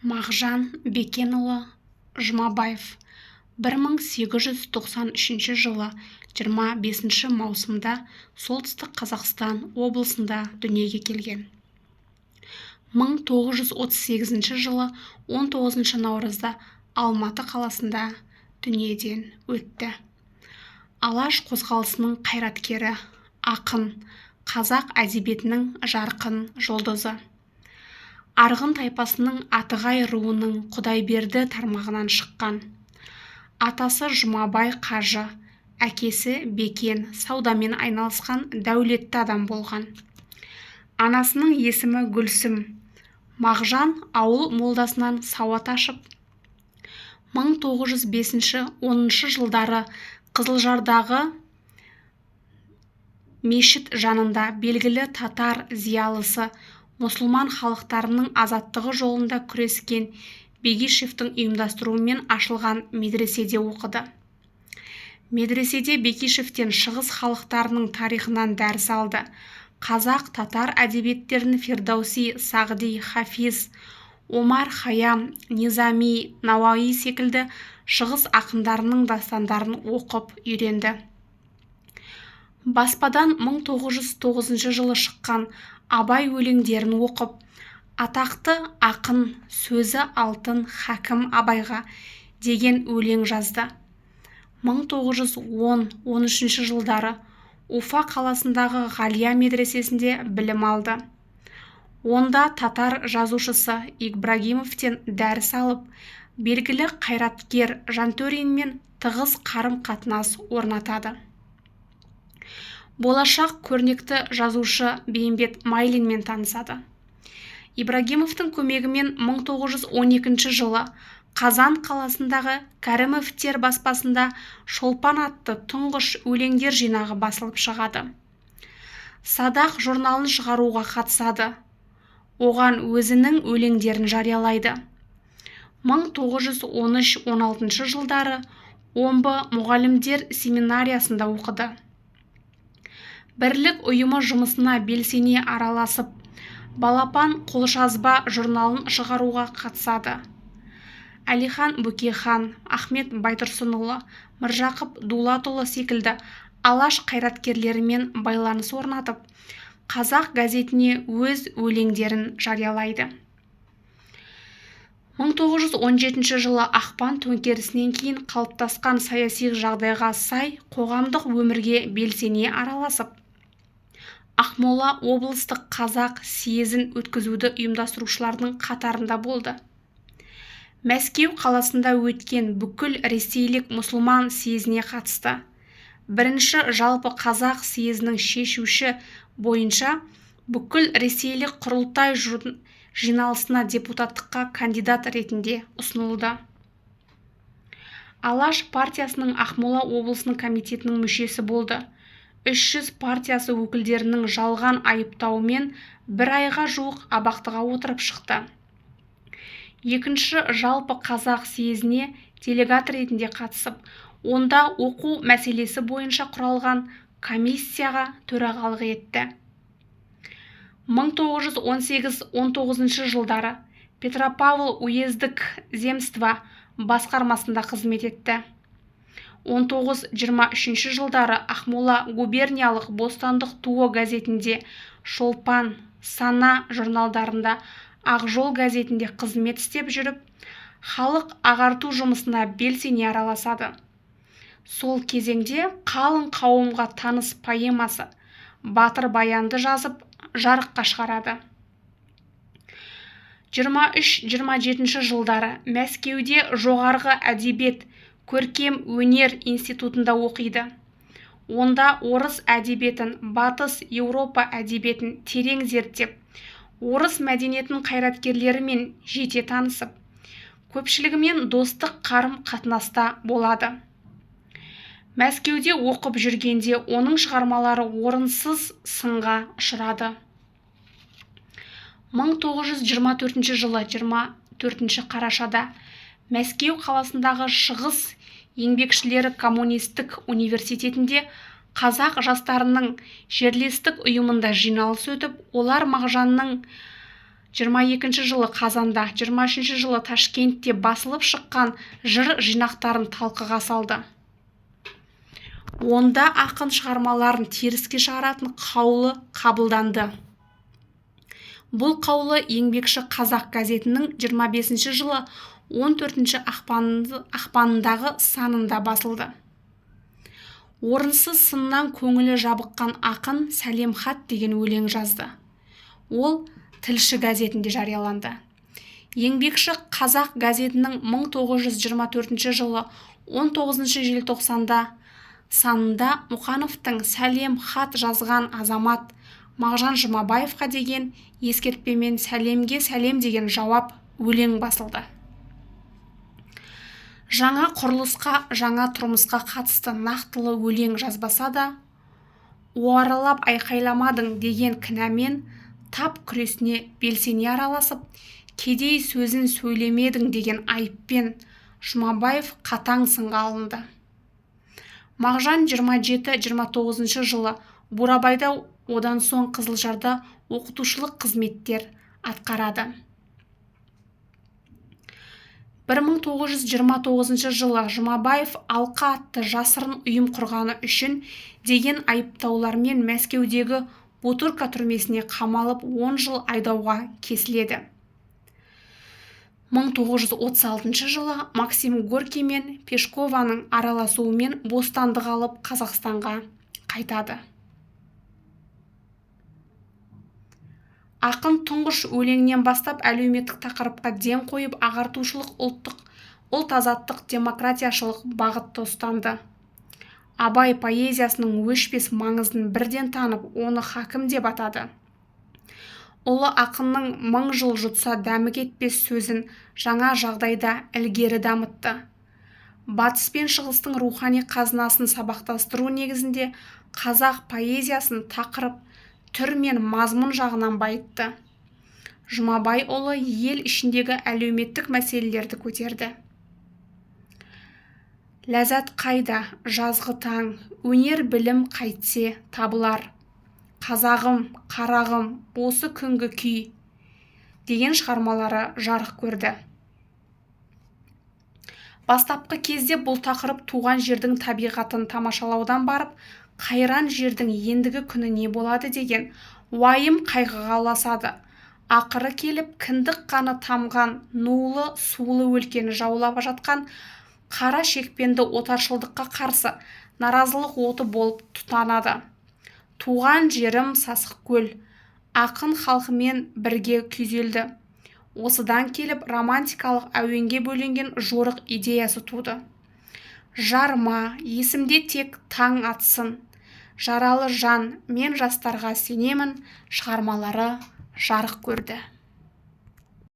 Мағжан Бекенұлы Жұмабаев 1893 жылы 25 маусымда Солтүстік Қазақстан облысында дүниеге келген. 1938 жылы 19 наурызда Алматы қаласында дүниеден өтті. Алаш қозғалысының қайраткері, ақын, қазақ әдебиетінің жарқын жұлдызы. Арғын тайпасының Атығай руының Құдайберді тармағынан шыққан. Атасы Жұмабай қажы, әкесі Бекен саудамен айналысқан дәулетті адам болған. Анасының есімі Гүлсім. Мағжан ауыл молдасынан сауат ашып, 1905-10 жылдары Қызылжардағы мешіт жанында белгілі татар зиялысы, мұсылман халықтарының азаттығы жолында күрескен Бегишевтің ұйымдастыруымен ашылған медреседе оқыды. Медреседе Бекишевтен шығыс халықтарының тарихынан дәріс алды. Қазақ татар әдебиеттерін Фирдауси, Сағди, Хафиз, Омар Хайям, Низами, Науаи секілді шығыс ақындарының дастандарын оқып үйренді. Баспадан 1909 жылы шыққан Абай өлеңдерін оқып, атақты ақын сөзі алтын хакім Абайға деген өлең жазды. 1910-13 жылдары Уфа қаласындағы Ғалия медресесінде білім алды. Онда татар жазушысы Ибрагимовтен дәріс алып, белгілі қайраткер Жантөринмен тығыз қарым-қатынас орнатады. Болашақ көрнекті жазушы Бейімбет Майлинмен танысады. Ибрагимовтың көмегімен 1912 жылы Қазан қаласындағы Кәрімовтер баспасында Шолпан атты тұңғыш өлеңдер жинағы басылып шығады. Садақ журналын шығаруға қатысады. Оған өзінің өлеңдерін жариялайды. 1913-16 жылдары Омбы мұғалімдер семинариясында оқыды. Бірлік ұйымы жұмысына белсене араласып, Балапан қолжазба журналын шығаруға қатысады. Әлихан Бөкейхан, Ахмет Байтұрсынұлы, Міржақып Дулатұлы секілді алаш қайраткерлерімен байланыс орнатып, қазақ газетіне өз өлеңдерін жариялайды. 1917 жылы ақпан төңкерісінен кейін қалыптасқан саяси жағдайға сай қоғамдық өмірге белсене араласып, Ақмола облыстық қазақ съезін өткізуді ұйымдастырушылардың қатарында болды. Мәскеу қаласында өткен бүкіл ресейлік мұсылман съезіне қатысты. Бірінші жалпы қазақ съезінің шешуші бойынша бүкіл ресейлік құрылтай жиналысына депутаттыққа кандидат ретінде ұсынылды. Алаш партиясының Ақмола облысының комитетінің мүшесі болды. 300 партиясы өкілдерінің жалған айыптауымен бір айға жуық абақтыға отырып шықты. Екінші жалпы қазақ съезіне делегат ретінде қатысып, онда оқу мәселесі бойынша құралған комиссияға төрағалық етті. 1918-19 жылдары Петропавл уездік земства басқармасында қызмет етті. 19-23 жылдары Ақмола губерниялық Бостандық туы газетінде, Шолпан, Сана журналдарында, Ақжол газетінде қызмет істеп жүріп, халық ағарту жұмысына белсене араласады. Сол кезеңде қалың қауымға таныс поэмасы Батыр баянды жазып, жарыққа шығарады. 23-27 жылдары Мәскеуде жоғарғы әдебиет көркем өнер институтында оқиды. Онда орыс әдебиетін, батыс Еуропа әдебиетін терең зерттеп, орыс мәдениетін қайраткерлерімен жете танысып, көпшілігімен достық қарым-қатынаста болады. Мәскеуде оқып жүргенде оның шығармалары орынсыз сынға ұшырады. 1924 жылы 24 қарашада Мәскеу қаласындағы Шығыс еңбекшілері коммунистік университетінде қазақ жастарының жерлестік ұйымында жиналыс өтіп, олар Мағжанның 22 жылы Қазанда, 23 жылы Ташкентте басылып шыққан жыр жинақтарын талқыға салды. Онда ақын шығармаларын теріске шығаратын қаулы қабылданды. Бұл қаулы Еңбекші Қазақ газетінің 25 жылы 14 ақпанындағы санында басылды. Орынсыз сыннан көңілі жабыққан ақын «Сәлем хат» деген өлең жазды. Ол Тілші газетінде жарияланды. Еңбекші Қазақ газетінің 1924 жылы 19 желтоқсанда санында Мұқановтың «Сәлем хат» жазған азамат Мағжан Жұмабаевқа деген ескертпемен «Сәлемге сәлем» деген жауап өлең басылды. Жаңа құрылысқа, жаңа тұрмысқа қатысты нақтылы өлең жазбаса да, «Уаралап айқайламадың» деген кінәмен тап күресіне белсене араласып, «Кедей сөзін сөйлемедің» деген айыппен Жұмабаев қатаң сынға алынды. Мағжан 27-29 жылы Бурабайда, одан соң Қызылжарда оқытушылық қызметтер атқарады. 1929 жылы Жұмабаев «Алқа» атты жасырын ұйым құрғаны үшін деген айыптаулармен Мәскеудегі Бутырка түрмесіне қамалып 10 жыл айдауға кесіледі. 1936 жылы Максим Горький мен Пешкованың араласуымен бостандық алып Қазақстанға қайтады. Ақын тұңғыш өлеңнен бастап әлеуметтік тақырыпқа ден қойып, ағартушылық, ұлт азаттық, демократияшылық бағытты ұстанды. Абай поэзиясының өшпес маңызын бірден танып, оны хакім деп атады. Ұлы ақынның 1000 жыл жұтса дәмі кетпес сөзін жаңа жағдайда ілгері дамытты. Батыс пен шығыстың рухани қазынасын сабақтастыру негізінде қазақ поэзиясын тақырып, түр мен мазмұн жағынан байытты. Жұмабай ұлы ел ішіндегі әлеуметтік мәселелерді көтерді. Ләззат қайда, жазғы таң, өнер білім қайтсе табылар. Қазағым, қарағым, осы күнгі күй деген шығармалары жарық көрді. Бастапқы кезде бұл тақырып туған жердің табиғатын тамашалаудан барып, қайран жердің ендігі күні не болады деген уайым қайғыға ұласады. Ақыры келіп, кіндік қаны тамған, нулы, сулы өлкені жаулап жатқан қара шекпенді отаршылдыққа қарсы наразылық оты болып тұтанады. Туған жерім сасық көл, ақын халқымен бірге күйзелді. Осыдан келіп романтикалық әуенге бөленген жорық идеясы туды. Жарма, есімде тек таң атсын, жаралы жан, мен жастарға сенемін шығармалары жарық көрді.